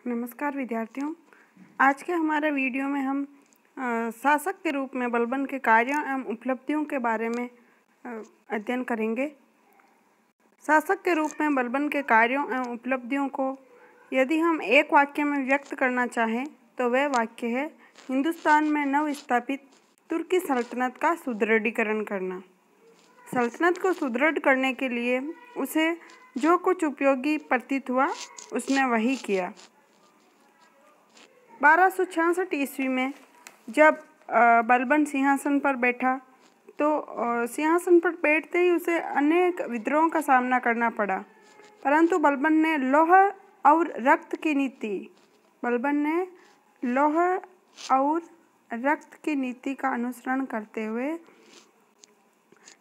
नमस्कार विद्यार्थियों। आज के हमारे वीडियो में हम शासक के रूप में बलबन के कार्यों एवं उपलब्धियों के बारे में अध्ययन करेंगे। शासक के रूप में बलबन के कार्यों एवं उपलब्धियों को यदि हम एक वाक्य में व्यक्त करना चाहें तो वह वाक्य है हिंदुस्तान में नव स्थापित तुर्की सल्तनत का सुदृढ़ीकरण करना। सल्तनत को सुदृढ़ करने के लिए उसे जो कुछ उपयोगी प्रतीत हुआ उसने वही किया। 1266 ईस्वी में जब बलबन सिंहासन पर बैठा तो सिंहासन पर बैठते ही उसे अनेक विद्रोहों का सामना करना पड़ा, परंतु बलबन ने लौह और रक्त की नीति का अनुसरण करते हुए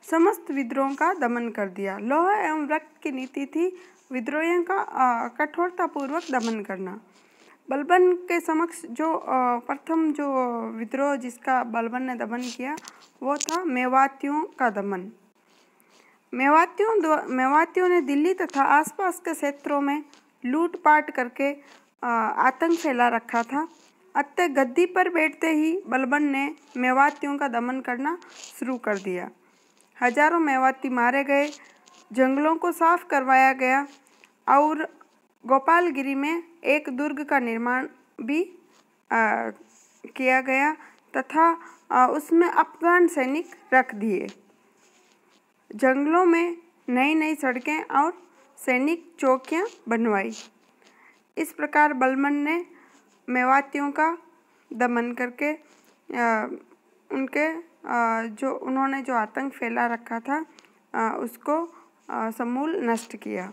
समस्त विद्रोहों का दमन कर दिया। लौह एवं रक्त की नीति थी विद्रोहियों का कठोरतापूर्वक दमन करना। बलबन के समक्ष जो प्रथम जो विद्रोह जिसका बलबन ने दमन किया वो था मेवातियों का दमन। मेवातियों ने दिल्ली तथा आसपास के क्षेत्रों में लूटपाट करके आतंक फैला रखा था। अतः गद्दी पर बैठते ही बलबन ने मेवातियों का दमन करना शुरू कर दिया। हजारों मेवाती मारे गए, जंगलों को साफ करवाया गया और गोपालगिरी में एक दुर्ग का निर्माण भी किया गया तथा उसमें अफगान सैनिक रख दिए। जंगलों में नई नई सड़कें और सैनिक चौकियां बनवाई। इस प्रकार बलबन ने मेवातियों का दमन करके उन्होंने जो आतंक फैला रखा था उसको समूल नष्ट किया।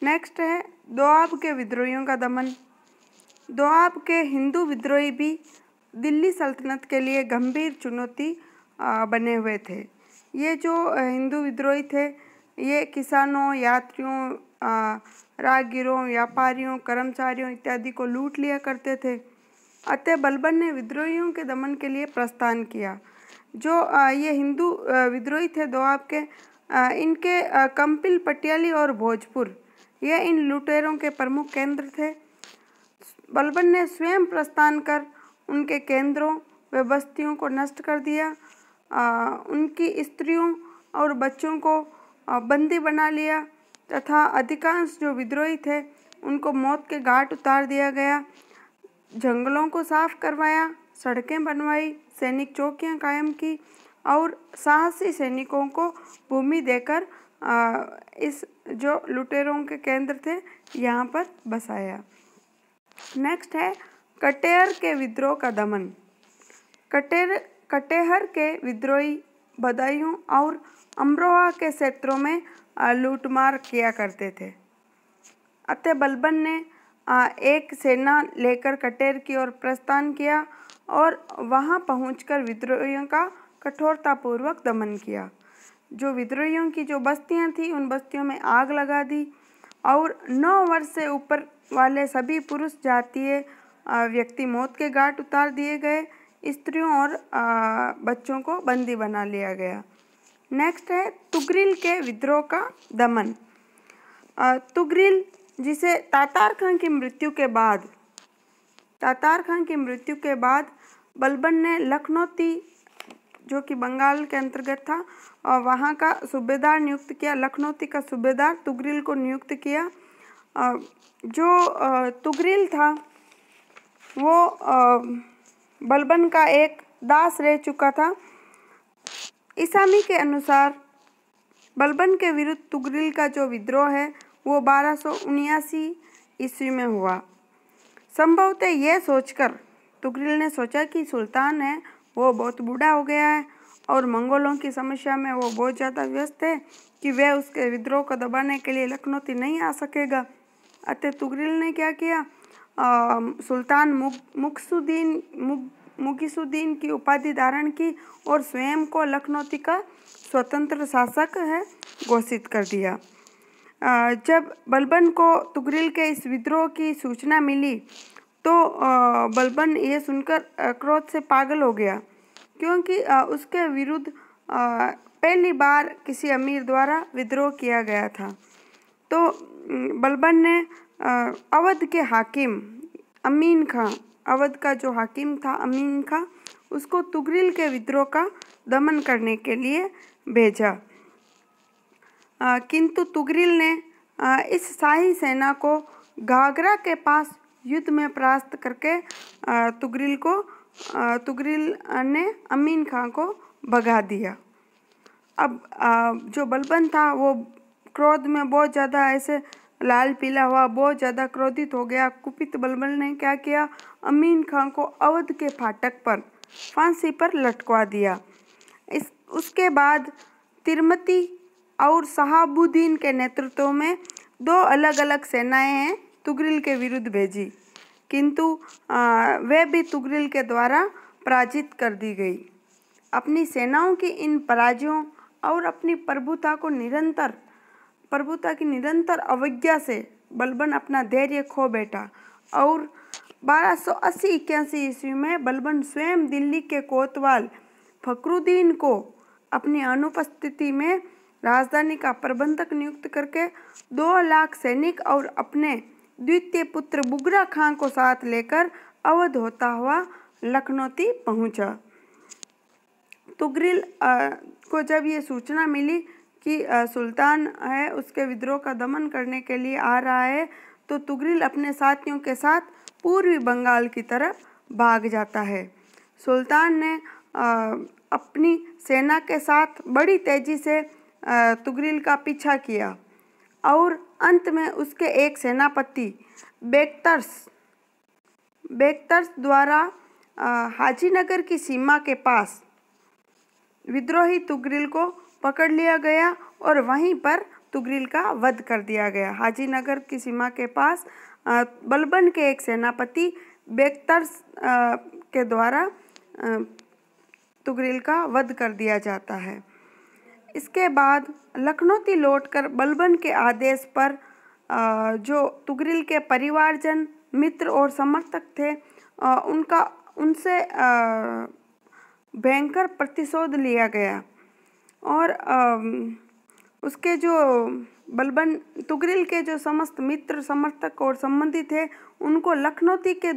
नेक्स्ट है दोआब के विद्रोहियों का दमन। दोआब के हिंदू विद्रोही भी दिल्ली सल्तनत के लिए गंभीर चुनौती बने हुए थे। ये जो हिंदू विद्रोही थे ये किसानों, यात्रियों, राहगीरों, व्यापारियों, कर्मचारियों इत्यादि को लूट लिया करते थे। अतः बलबन ने विद्रोहियों के दमन के लिए प्रस्थान किया। जो ये हिंदू विद्रोही थे दोआब के, इनके कंपिल, पटियाली और भोजपुर ये इन लुटेरों के प्रमुख केंद्र थे। बलबन ने स्वयं प्रस्थान कर उनके केंद्रों व बस्तियों को नष्ट कर दिया। उनकी स्त्रियों और बच्चों को बंदी बना लिया तथा अधिकांश जो विद्रोही थे उनको मौत के घाट उतार दिया गया। जंगलों को साफ करवाया, सड़कें बनवाई, सैनिक चौकियां कायम की और साहसी सैनिकों को भूमि देकर इस जो लुटेरों के केंद्र थे यहाँ पर बसाया। नेक्स्ट है कटेहर के विद्रोह का दमन। कटेहर के विद्रोही बदायूं और अमरोहा के क्षेत्रों में लूटमार किया करते थे। अतः बलबन ने एक सेना लेकर कटेहर की ओर प्रस्थान किया और वहां पहुंचकर विद्रोहियों का कठोरतापूर्वक दमन किया। जो विद्रोहियों की जो बस्तियां थी उन बस्तियों में आग लगा दी और 9 वर्ष से ऊपर वाले सभी पुरुष जातीय व्यक्ति मौत के घाट उतार दिए गए। स्त्रियों और बच्चों को बंदी बना लिया गया। नेक्स्ट है तुगरिल के विद्रोह का दमन। तुगरिल जिसे तातार खान की मृत्यु के बाद बलबन ने लखनौती जो कि बंगाल के अंतर्गत था और वहाँ का सूबेदार नियुक्त किया। लखनौती का सूबेदार तुगरिल को नियुक्त किया। जो तुगरिल था वो बलबन का एक दास रह चुका था। ईसामी के अनुसार बलबन के विरुद्ध तुगरिल का जो विद्रोह है वो 1279 ईस्वी में हुआ। संभवतः यह सोचकर तुगरिल ने सोचा कि सुल्तान है वो बहुत बूढ़ा हो गया है और मंगोलों की समस्या में वो बहुत ज़्यादा व्यस्त है कि वह उसके विद्रोह को दबाने के लिए लखनौती नहीं आ सकेगा। अतः तुगरिल ने क्या किया, सुल्तान मुगीसुद्दीन की उपाधि धारण की और स्वयं को लखनौती का स्वतंत्र शासक है घोषित कर दिया। जब बलबन को तुगरिल के इस विद्रोह की सूचना मिली तो बलबन ये सुनकर क्रोध से पागल हो गया, क्योंकि उसके विरुद्ध पहली बार किसी अमीर द्वारा विद्रोह किया गया था। तो बलबन ने अवध के हाकिम अमीन खां, अवध का जो हाकिम था अमीन खां, उसको तुगरिल के विद्रोह का दमन करने के लिए भेजा। किंतु तुगरिल ने इस शाही सेना को घाघरा के पास युद्ध में परास्त करके तुगरिल ने अमीन खां को भगा दिया। अब जो बलबन था वो क्रोध में बहुत ज़्यादा ऐसे लाल पीला हुआ, बहुत ज़्यादा क्रोधित हो गया। कुपित बलबन ने क्या किया, अमीन खां को अवध के फाटक पर फांसी पर लटकवा दिया। उसके बाद तिरमती और शहाबुद्दीन के नेतृत्व में 2 अलग अलग सेनाएं तुगरिल के विरुद्ध भेजी, किंतु वे भी तुगरिल के द्वारा पराजित कर दी गई। अपनी सेनाओं की इन पराजयों और अपनी प्रभुता की निरंतर अवज्ञा से बलबन अपना धैर्य खो बैठा और 1280-81 ईस्वी में बलबन स्वयं दिल्ली के कोतवाल फखरुद्दीन को अपनी अनुपस्थिति में राजधानी का प्रबंधक नियुक्त करके 2 लाख सैनिक और अपने द्वितीय पुत्र बुगरा खां को साथ लेकर अवध होता हुआ लखनौती पहुंचा। तुगरिल को जब ये सूचना मिली कि सुल्तान है उसके विद्रोह का दमन करने के लिए आ रहा है, तो तुगरिल अपने साथियों के साथ पूर्वी बंगाल की तरफ भाग जाता है। सुल्तान ने अपनी सेना के साथ बड़ी तेजी से तुगरिल का पीछा किया और अंत में उसके एक सेनापति बेक्तर्स द्वारा हाजीनगर की सीमा के पास विद्रोही तुगरिल को पकड़ लिया गया और वहीं पर तुगरिल का वध कर दिया गया। हाजीनगर की सीमा के पास बलबन के एक सेनापति बेक्तर्स के द्वारा तुगरिल का वध कर दिया जाता है। इसके बाद लखनौती लौटकर बलबन के आदेश पर जो तुगरिल के परिवारजन, मित्र और समर्थक थे उनसे भयंकर प्रतिशोध लिया गया और उसके जो बलबन तुगरिल के जो समस्त मित्र, समर्थक और संबंधी थे उनको लखनौती के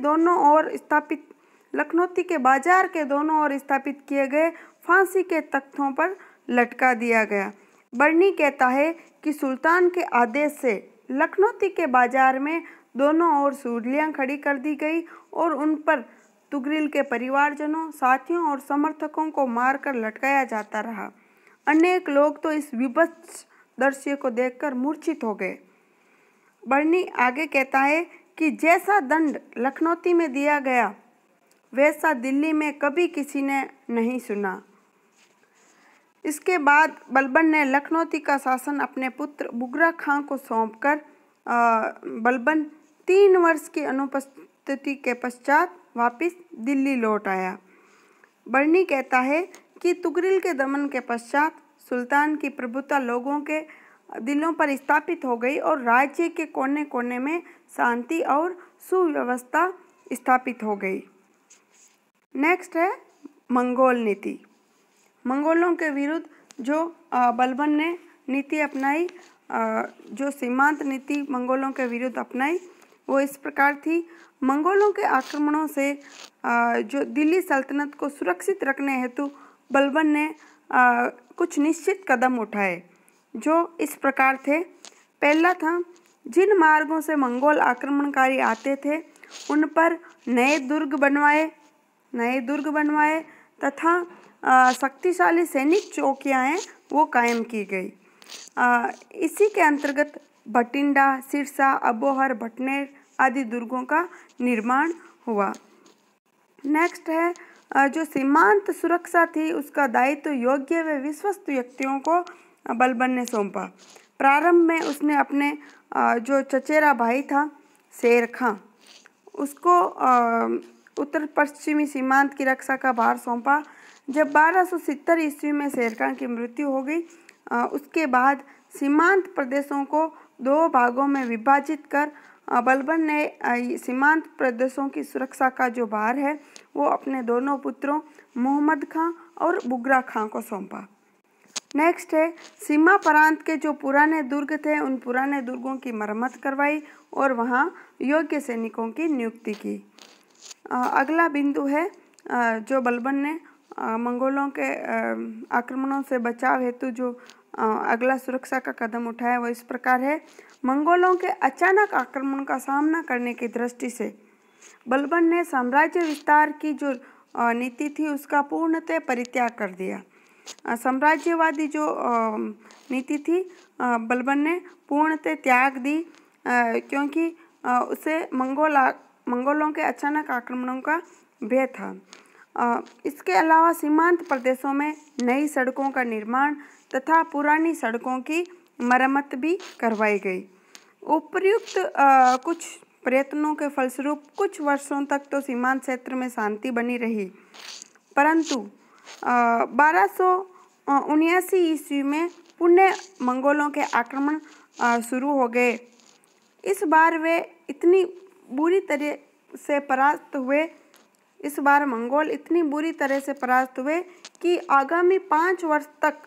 बाजार के दोनों ओर स्थापित किए गए फांसी के तख्तों पर लटका दिया गया। बर्नी कहता है कि सुल्तान के आदेश से लखनौती के बाजार में दोनों ओर सूरलियां खड़ी कर दी गई और उन पर तुगरिल के परिवारजनों, साथियों और समर्थकों को मारकर लटकाया जाता रहा। अनेक लोग तो इस विभत्स दृश्य को देखकर मूर्छित हो गए। बर्नी आगे कहता है कि जैसा दंड लखनौती में दिया गया वैसा दिल्ली में कभी किसी ने नहीं सुना। इसके बाद बलबन ने लखनौती का शासन अपने पुत्र बुगरा खां को सौंपकर बलबन 3 वर्ष की अनुपस्थिति के पश्चात वापस दिल्ली लौट आया। बर्नी कहता है कि तुगरिल के दमन के पश्चात सुल्तान की प्रभुता लोगों के दिलों पर स्थापित हो गई और राज्य के कोने कोने में शांति और सुव्यवस्था स्थापित हो गई। नेक्स्ट है मंगोल नीति। मंगोलों के विरुद्ध जो बलबन ने नीति अपनाई, जो सीमांत नीति मंगोलों के विरुद्ध अपनाई वो इस प्रकार थी। मंगोलों के आक्रमणों से जो दिल्ली सल्तनत को सुरक्षित रखने हेतु बलबन ने कुछ निश्चित कदम उठाए जो इस प्रकार थे। पहला था, जिन मार्गों से मंगोल आक्रमणकारी आते थे उन पर नए दुर्ग बनवाए तथा शक्तिशाली सैनिक चौकियां हैं वो कायम की गई। इसी के अंतर्गत भटिंडा, सिरसा, अबोहर, भटनेर आदि दुर्गों का निर्माण हुआ। नेक्स्ट है, जो सीमांत सुरक्षा थी उसका दायित्व योग्य व विश्वस्त व्यक्तियों को बलबन ने सौंपा। प्रारंभ में उसने अपने जो चचेरा भाई था शेर खां उसको उत्तर पश्चिमी सीमांत की रक्षा का भार सौंपा। जब 1270 ईस्वी में शेर खां की मृत्यु हो गई उसके बाद सीमांत प्रदेशों को 2 भागों में विभाजित कर बलबन ने सीमांत प्रदेशों की सुरक्षा का जो भार है वो अपने दोनों पुत्रों मोहम्मद खां और बुगरा खां को सौंपा। नेक्स्ट है सीमा प्रांत के जो पुराने दुर्ग थे उन पुराने दुर्गों की मरम्मत करवाई और वहाँ योग्य सैनिकों की नियुक्ति की। अगला बिंदु है जो बलबन ने मंगोलों के आक्रमणों से बचाव हेतु जो अगला सुरक्षा का कदम उठाया वो इस प्रकार है। मंगोलों के अचानक आक्रमण का सामना करने की दृष्टि से बलबन ने साम्राज्य विस्तार की जो नीति थी उसका पूर्णतः परित्याग कर दिया। साम्राज्यवादी जो नीति थी बलबन ने पूर्णतः त्याग दी क्योंकि उसे मंगोलों के अचानक आक्रमणों का भय था। इसके अलावा सीमांत प्रदेशों में नई सड़कों का निर्माण तथा पुरानी सड़कों की मरम्मत भी करवाई गई। उपर्युक्त कुछ प्रयत्नों के फलस्वरूप कुछ वर्षों तक तो सीमांत क्षेत्र में शांति बनी रही, परंतु 1279 ईस्वी में पुनः मंगोलों के आक्रमण शुरू हो गए। इस बार वे इतनी बुरी तरह से परास्त हुए मंगोल इतनी बुरी तरह से परास्त हुए कि आगामी 5 वर्ष तक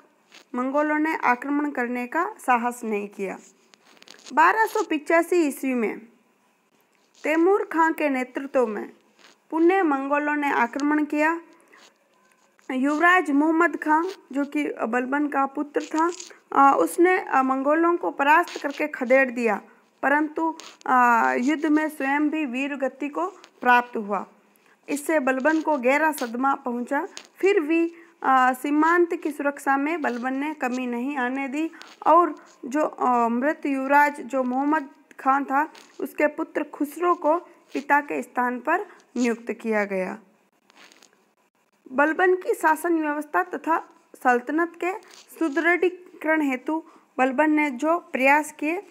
मंगोलों ने आक्रमण करने का साहस नहीं किया। 1285 ईस्वी में तैमूर खां के नेतृत्व में पुनः मंगोलों ने आक्रमण किया। युवराज मोहम्मद खां जो कि बलबन का पुत्र था उसने मंगोलों को परास्त करके खदेड़ दिया, परंतु युद्ध में स्वयं भी वीर गति को प्राप्त हुआ। इससे बलबन को गहरा सदमा पहुंचा। फिर भी सीमांत की सुरक्षा में बलबन ने कमी नहीं आने दी और जो मृत युवराज जो मोहम्मद खान था उसके पुत्र खुसरो को पिता के स्थान पर नियुक्त किया गया। बलबन की शासन व्यवस्था तथा सल्तनत के सुदृढ़ीकरण हेतु बलबन ने जो प्रयास किए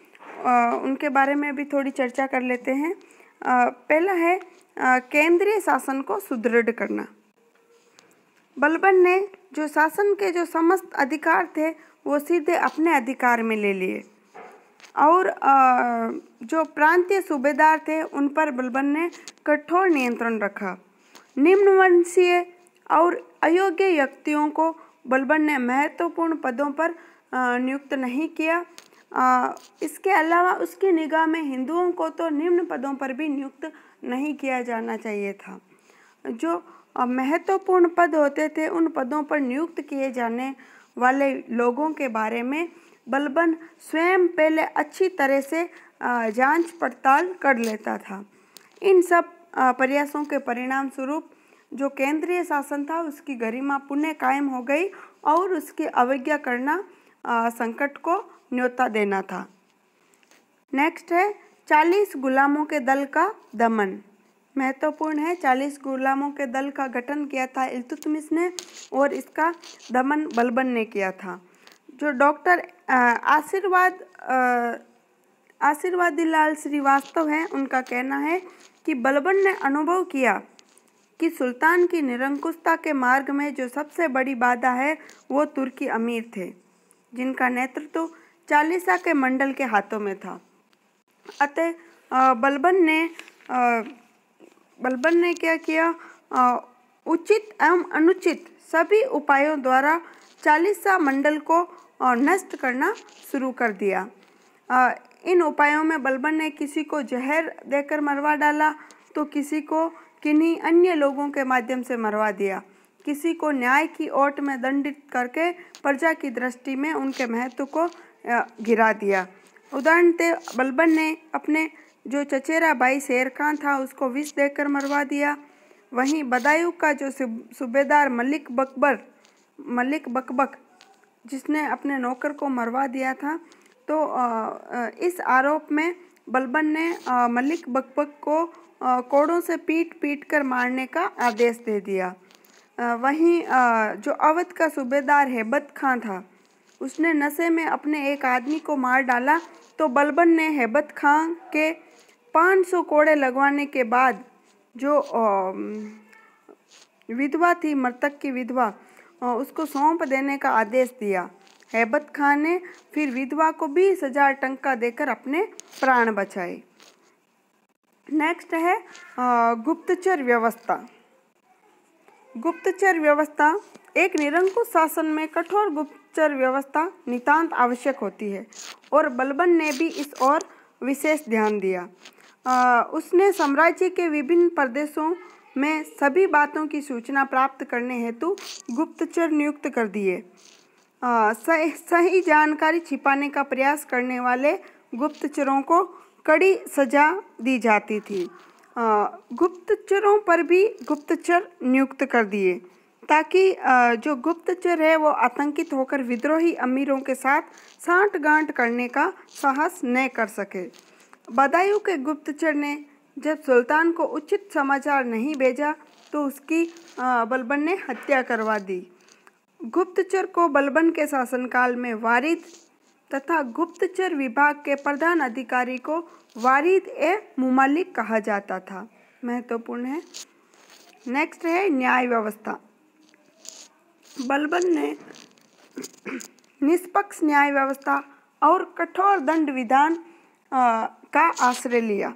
उनके बारे में भी थोड़ी चर्चा कर लेते हैं। पहला है केंद्रीय शासन को सुदृढ़ करना। बलबन ने जो शासन के जो समस्त अधिकार थे वो सीधे अपने अधिकार में ले लिए और जो प्रांतीय सूबेदार थे उन पर बलबन ने कठोर नियंत्रण रखा। निम्न वंशीय और अयोग्य व्यक्तियों को बलबन ने महत्वपूर्ण पदों पर नियुक्त नहीं किया। इसके अलावा उसकी निगाह में हिंदुओं को तो निम्न पदों पर भी नियुक्त नहीं किया जाना चाहिए था। जो महत्वपूर्ण पद होते थे उन पदों पर नियुक्त किए जाने वाले लोगों के बारे में बलबन स्वयं पहले अच्छी तरह से जांच पड़ताल कर लेता था। इन सब प्रयासों के परिणाम स्वरूप जो केंद्रीय शासन था उसकी गरिमा पुनः कायम हो गई और उसकी अवज्ञा करना संकट को न्योता देना था। नेक्स्ट है 40 गुलामों के दल का दमन। महत्वपूर्ण है, 40 गुलामों के दल का गठन किया था इल्तुतमिश ने और इसका दमन बलबन ने किया था। जो डॉक्टर आशीर्वादी लाल श्रीवास्तव हैं उनका कहना है कि बलबन ने अनुभव किया कि सुल्तान की निरंकुशता के मार्ग में जो सबसे बड़ी बाधा है वो तुर्की अमीर थे जिनका नेतृत्व चालीसा के मंडल के हाथों में था। अतः बलबन ने क्या किया, उचित एवं अनुचित सभी उपायों द्वारा चालीसा मंडल को नष्ट करना शुरू कर दिया। इन उपायों में बलबन ने किसी को जहर देकर मरवा डाला तो किसी को किन्हीं अन्य लोगों के माध्यम से मरवा दिया, किसी को न्याय की ओट में दंडित करके प्रजा की दृष्टि में उनके महत्व को गिरा दिया। उदाहरणतः बलबन ने अपने जो चचेरा भाई शेर खान था उसको विष देकर मरवा दिया। वहीं बदायूं का जो सूबेदार मलिक बकबक जिसने अपने नौकर को मरवा दिया था, तो इस आरोप में बलबन ने मलिक बकबक को कोड़ों से पीट कर मारने का आदेश दे दिया। वहीं जो अवध का सूबेदार हेबत खां था उसने नशे में अपने एक आदमी को मार डाला, तो बलबन ने हेबत खां के 500 कोड़े लगवाने के बाद जो विधवा थी, मृतक की विधवा, उसको सौंप देने का आदेश दिया। हेबत खां ने फिर विधवा को 20,000 टंका देकर अपने प्राण बचाए। नेक्स्ट है गुप्तचर व्यवस्था। गुप्तचर व्यवस्था। एक निरंकुश शासन में कठोर गुप्तचर व्यवस्था नितांत आवश्यक होती है और बलबन ने भी इस ओर विशेष ध्यान दिया। उसने साम्राज्य के विभिन्न प्रदेशों में सभी बातों की सूचना प्राप्त करने हेतु गुप्तचर नियुक्त कर दिए। सही जानकारी छिपाने का प्रयास करने वाले गुप्तचरों को कड़ी सजा दी जाती थी। गुप्तचरों पर भी गुप्तचर नियुक्त कर दिए ताकि जो गुप्तचर है वो आतंकित होकर विद्रोही अमीरों के साथ सांठगांठ करने का साहस न कर सके। बदायूं के गुप्तचर ने जब सुल्तान को उचित समाचार नहीं भेजा तो उसकी बलबन ने हत्या करवा दी। गुप्तचर को बलबन के शासनकाल में वारिद तथा गुप्तचर विभाग के प्रधान अधिकारी को वारिद ए मुमल्लिक कहा जाता था। महत्वपूर्ण है। नेक्स्ट है न्याय व्यवस्था। बलबन ने निष्पक्ष न्याय व्यवस्था और कठोर दंड विधान का आश्रय लिया।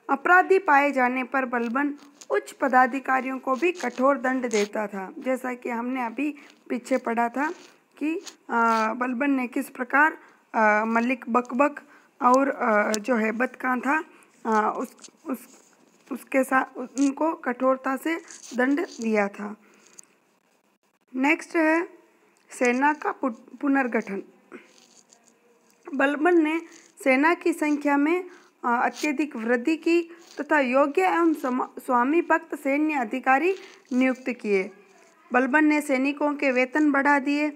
अपराधी पाए जाने पर बलबन उच्च पदाधिकारियों को भी कठोर दंड देता था। जैसा कि हमने अभी पीछे पढ़ा था कि बलबन ने किस प्रकार मलिक बकबक और जो है बदखां था उसके साथ उनको कठोरता से दंड दिया था। नेक्स्ट है सेना का पुनर्गठन। बलबन ने सेना की संख्या में अत्यधिक वृद्धि की तथा योग्य एवं स्वामी भक्त सैन्य अधिकारी नियुक्त किए। बलबन ने सैनिकों के वेतन बढ़ा दिए,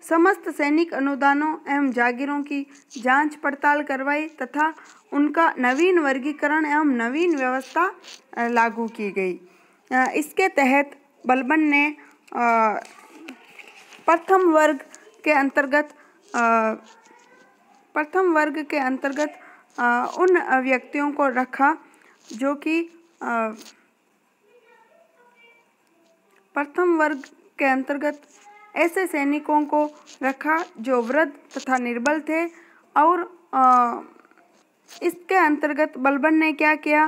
समस्त सैनिक अनुदानों एवं जागीरों की जांच पड़ताल करवाई तथा उनका नवीन वर्गीकरण एवं नवीन व्यवस्था लागू की गई। इसके तहत बलबन ने प्रथम वर्ग के अंतर्गत उन व्यक्तियों को रखा जो कि प्रथम वर्ग के अंतर्गत ऐसे सैनिकों को रखा जो वृद्ध तथा निर्बल थे और इसके अंतर्गत बलबन ने क्या किया,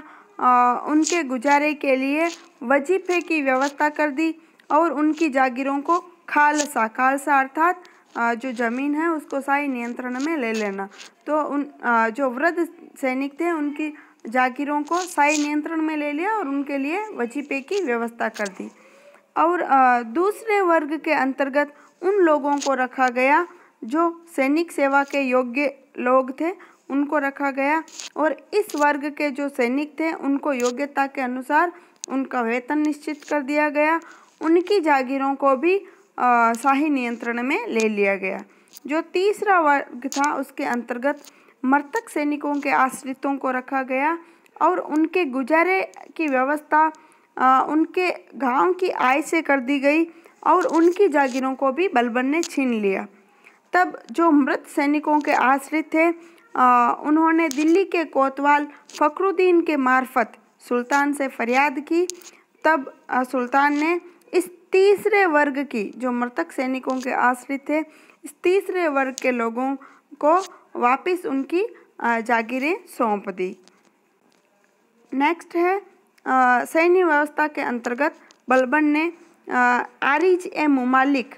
उनके गुजारे के लिए वजीफे की व्यवस्था कर दी और उनकी जागीरों को खालसा अर्थात जो ज़मीन है उसको शाही नियंत्रण में ले लेना। तो उन जो वृद्ध सैनिक थे उनकी जागीरों को शाही नियंत्रण में ले लिया और उनके लिए वजीफे की व्यवस्था कर दी। और दूसरे वर्ग के अंतर्गत उन लोगों को रखा गया जो सैनिक सेवा के योग्य लोग थे, उनको रखा गया और इस वर्ग के जो सैनिक थे उनको योग्यता के अनुसार उनका वेतन निश्चित कर दिया गया। उनकी जागीरों को भी शाही नियंत्रण में ले लिया गया। जो तीसरा वर्ग था उसके अंतर्गत मृतक सैनिकों के आश्रितों को रखा गया और उनके गुजारे की व्यवस्था उनके गांव की आय से कर दी गई और उनकी जागीरों को भी बलबन ने छीन लिया। तब जो मृत सैनिकों के आश्रित थे उन्होंने दिल्ली के कोतवाल फखरुद्दीन के मार्फत सुल्तान से फरियाद की। तब सुल्तान ने इस तीसरे वर्ग की, जो मृतक सैनिकों के आश्रित थे, इस तीसरे वर्ग के लोगों को वापस उनकी जागीरें सौंप दी। नेक्स्ट है सैन्य व्यवस्था के अंतर्गत बलबन ने आरिज ए मुमालिक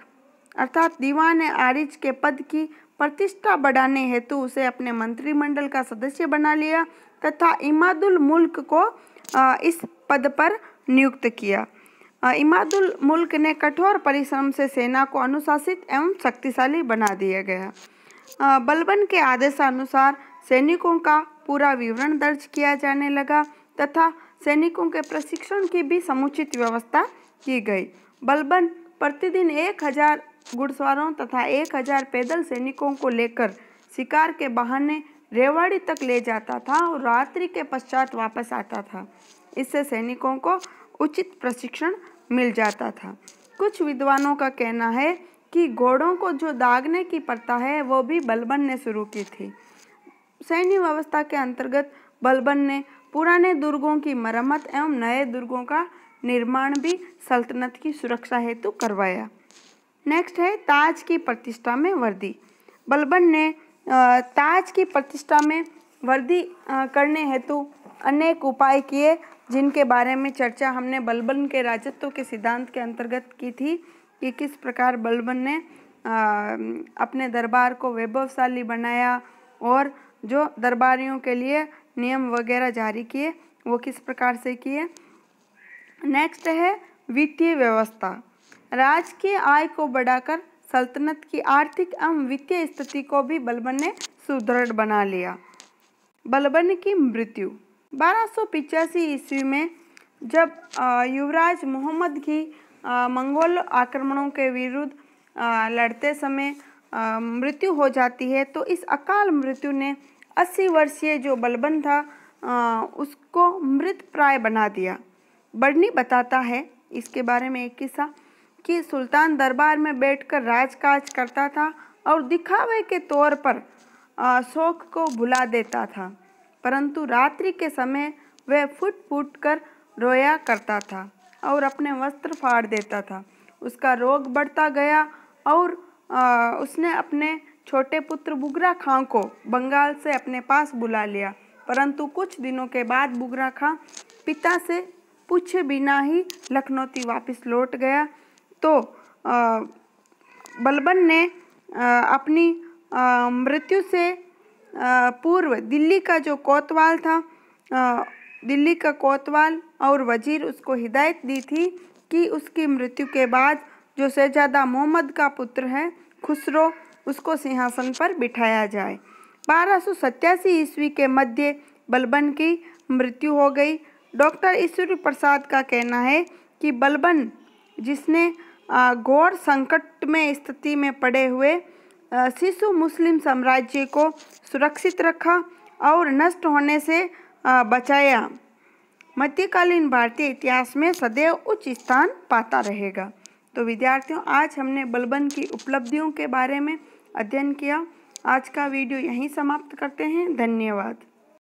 अर्थात दीवान ए आरिज के पद की प्रतिष्ठा बढ़ाने हेतु उसे अपने मंत्रिमंडल का सदस्य बना लिया तथा इमादुल मुल्क को इस पद पर नियुक्त किया। इमादुल मुल्क ने कठोर परिश्रम से सेना को अनुशासित एवं शक्तिशाली बना दिया गया। बलबन के आदेशानुसार सैनिकों का पूरा विवरण दर्ज किया जाने लगा तथा सैनिकों के प्रशिक्षण की भी समुचित व्यवस्था की गई। बलबन प्रतिदिन 1000 घुड़सवारों तथा 1000 पैदल सैनिकों को लेकर शिकार के बहाने रेवाड़ी तक ले जाता था और रात्रि के पश्चात वापस आता था। इससे सैनिकों को उचित प्रशिक्षण मिल जाता था। कुछ विद्वानों का कहना है कि घोड़ों को जो दागने की प्रथा है वो भी बलबन ने शुरू की थी। सैन्य व्यवस्था के अंतर्गत बलबन ने पुराने दुर्गों की मरम्मत एवं नए दुर्गों का निर्माण भी सल्तनत की सुरक्षा हेतु करवाया। नेक्स्ट है ताज की प्रतिष्ठा में वृद्धि। बलबन ने ताज की प्रतिष्ठा में वृद्धि करने हेतु अनेक उपाय किए जिनके बारे में चर्चा हमने बलबन के राजत्व के सिद्धांत के अंतर्गत की थी कि किस प्रकार बलबन ने अपने दरबार को वैभवशाली बनाया और जो दरबारियों के लिए नियम वगैरह जारी किए वो किस प्रकार से किए। नेक्स्ट है वित्तीय व्यवस्था। राज्य की आय को बढ़ाकर सल्तनत की आर्थिक एवं वित्तीय स्थिति को भी बलबन ने सुदृढ़ बना लिया। बलबन की मृत्यु 1285 ईस्वी में जब युवराज मोहम्मद की मंगोल आक्रमणों के विरुद्ध लड़ते समय मृत्यु हो जाती है, तो इस अकाल मृत्यु ने 80 वर्षीय जो बलबन था उसको मृत प्राय बना दिया। बर्नी बताता है इसके बारे में एक किस्सा कि सुल्तान दरबार में बैठकर राजकाज करता था और दिखावे के तौर पर शौक को भुला देता था, परंतु रात्रि के समय वह फुट फुट कर रोया करता था और अपने वस्त्र फाड़ देता था। उसका रोग बढ़ता गया और उसने अपने छोटे पुत्र बुगरा खां को बंगाल से अपने पास बुला लिया, परंतु कुछ दिनों के बाद बुगरा खां पिता से पूछे बिना ही लखनऊ वापस लौट गया। तो बलबन ने अपनी मृत्यु से पूर्व दिल्ली का जो कोतवाल था, दिल्ली का कोतवाल और वजीर उसको हिदायत दी थी कि उसकी मृत्यु के बाद जो शहजादा मोहम्मद का पुत्र है खुसरो, उसको सिंहासन पर बिठाया जाए। 1287 ईस्वी के मध्य बलबन की मृत्यु हो गई। डॉक्टर ईश्वर प्रसाद का कहना है कि बलबन, जिसने घोर संकट में स्थिति में पड़े हुए शिशु मुस्लिम साम्राज्य को सुरक्षित रखा और नष्ट होने से बचाया, मध्यकालीन भारतीय इतिहास में सदैव उच्च स्थान पाता रहेगा। तो विद्यार्थियों, आज हमने बलबन की उपलब्धियों के बारे में अध्ययन किया। आज का वीडियो यहीं समाप्त करते हैं। धन्यवाद।